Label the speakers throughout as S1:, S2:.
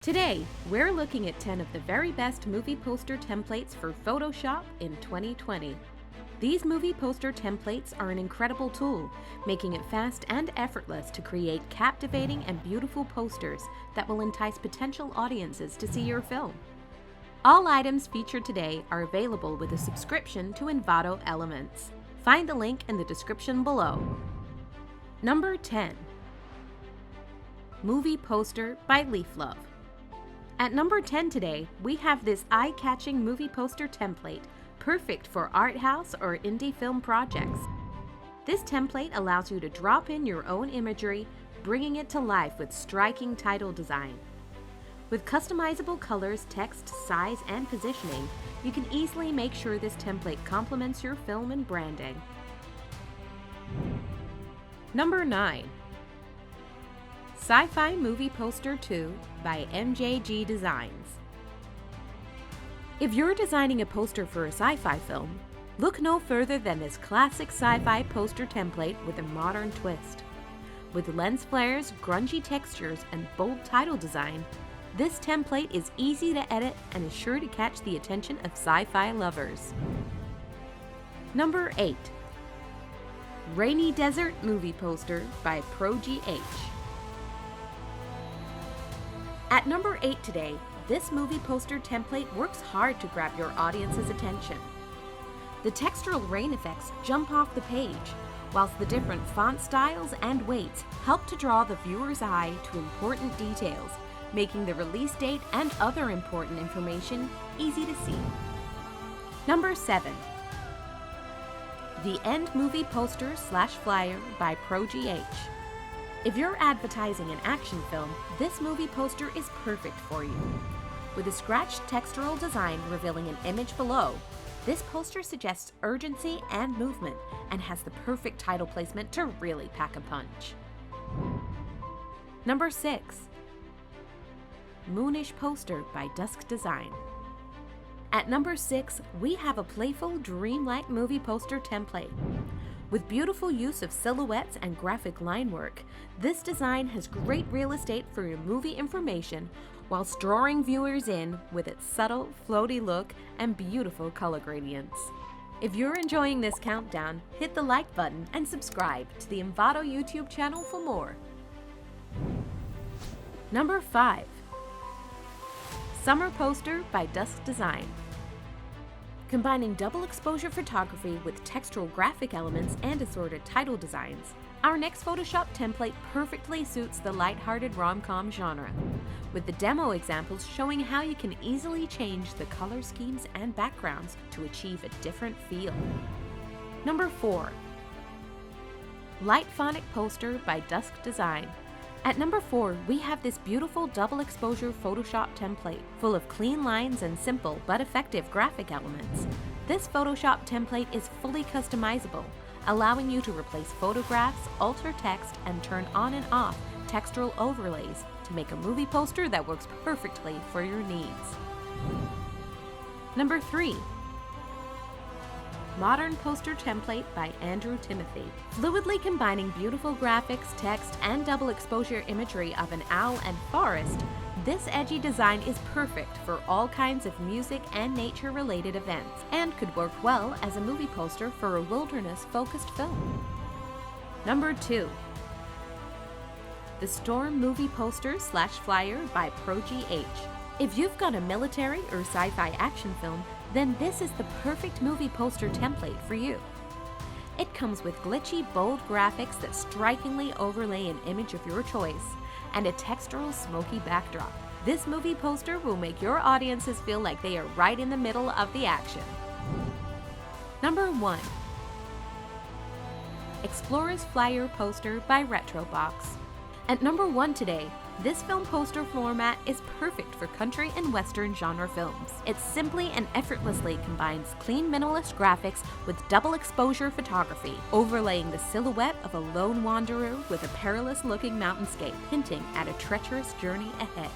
S1: Today, we're looking at 10 of the very best movie poster templates for Photoshop in 2020. These movie poster templates are an incredible tool, making it fast and effortless to create captivating and beautiful posters that will entice potential audiences to see your film. All items featured today are available with a subscription to Envato Elements. Find the link in the description below. Number 10. Movie Poster by LeafLove. At number 10 today, we have this eye-catching movie poster template, perfect for art house or indie film projects. This template allows you to drop in your own imagery, bringing it to life with striking title design. With customizable colors, text, size, and positioning, you can easily make sure this template complements your film and branding. Number 9. Sci-Fi Movie Poster 2 by MJGDesigns. If you're designing a poster for a sci-fi film, look no further than this classic sci-fi poster template with a modern twist. With lens flares, grungy textures, and bold title design, this template is easy to edit and is sure to catch the attention of sci-fi lovers. Number 8. Rainy Desert Movie Poster by ProGH. At number 8 today, this movie poster template works hard to grab your audience's attention. The textural rain effects jump off the page, whilst the different font styles and weights help to draw the viewer's eye to important details, making the release date and other important information easy to see. Number 7. The End Movie Poster / Flyer by ProGH. If you're advertising an action film, this movie poster is perfect for you. With a scratched textural design revealing an image below, this poster suggests urgency and movement and has the perfect title placement to really pack a punch. Number 6. Moonish Poster by DusskDesign. At number 6, we have a playful, dreamlike movie poster template. With beautiful use of silhouettes and graphic line work, this design has great real estate for your movie information whilst drawing viewers in with its subtle, floaty look and beautiful color gradients. If you're enjoying this countdown, hit the like button and subscribe to the Envato YouTube channel for more. Number 5. Summer Poster by DusskDesign. Combining double exposure photography with textural graphic elements and assorted title designs, our next Photoshop template perfectly suits the lighthearted rom-com genre, with the demo examples showing how you can easily change the color schemes and backgrounds to achieve a different feel. Number 4. Lightphonic Poster by DusskDesign. At number 4, we have this beautiful double exposure Photoshop template, full of clean lines and simple but effective graphic elements. This Photoshop template is fully customizable, allowing you to replace photographs, alter text, and turn on and off textural overlays to make a movie poster that works perfectly for your needs. Number 3. Modern Poster Template by andrewtimothy. Fluidly combining beautiful graphics, text, and double exposure imagery of an owl and forest, this edgy design is perfect for all kinds of music and nature-related events, and could work well as a movie poster for a wilderness-focused film. Number 2. The Storm Movie Poster / Flyer by ProGH. If you've got a military or sci-fi action film, then this is the perfect movie poster template for you. It comes with glitchy, bold graphics that strikingly overlay an image of your choice, and a textural, smoky backdrop. This movie poster will make your audiences feel like they are right in the middle of the action. Number 1. Explorer's Flyer Poster by RetroBox. At number 1 today, this film poster format is perfect for country and western genre films. It simply and effortlessly combines clean minimalist graphics with double exposure photography, overlaying the silhouette of a lone wanderer with a perilous looking mountainscape, hinting at a treacherous journey ahead.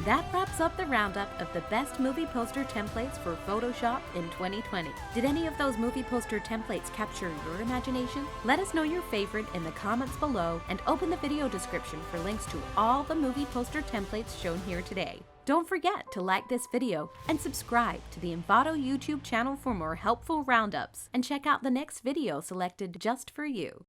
S1: That wraps up the roundup of the best movie poster templates for Photoshop in 2020. Did any of those movie poster templates capture your imagination? Let us know your favorite in the comments below and open the video description for links to all the movie poster templates shown here today. Don't forget to like this video and subscribe to the Envato YouTube channel for more helpful roundups, and check out the next video selected just for you.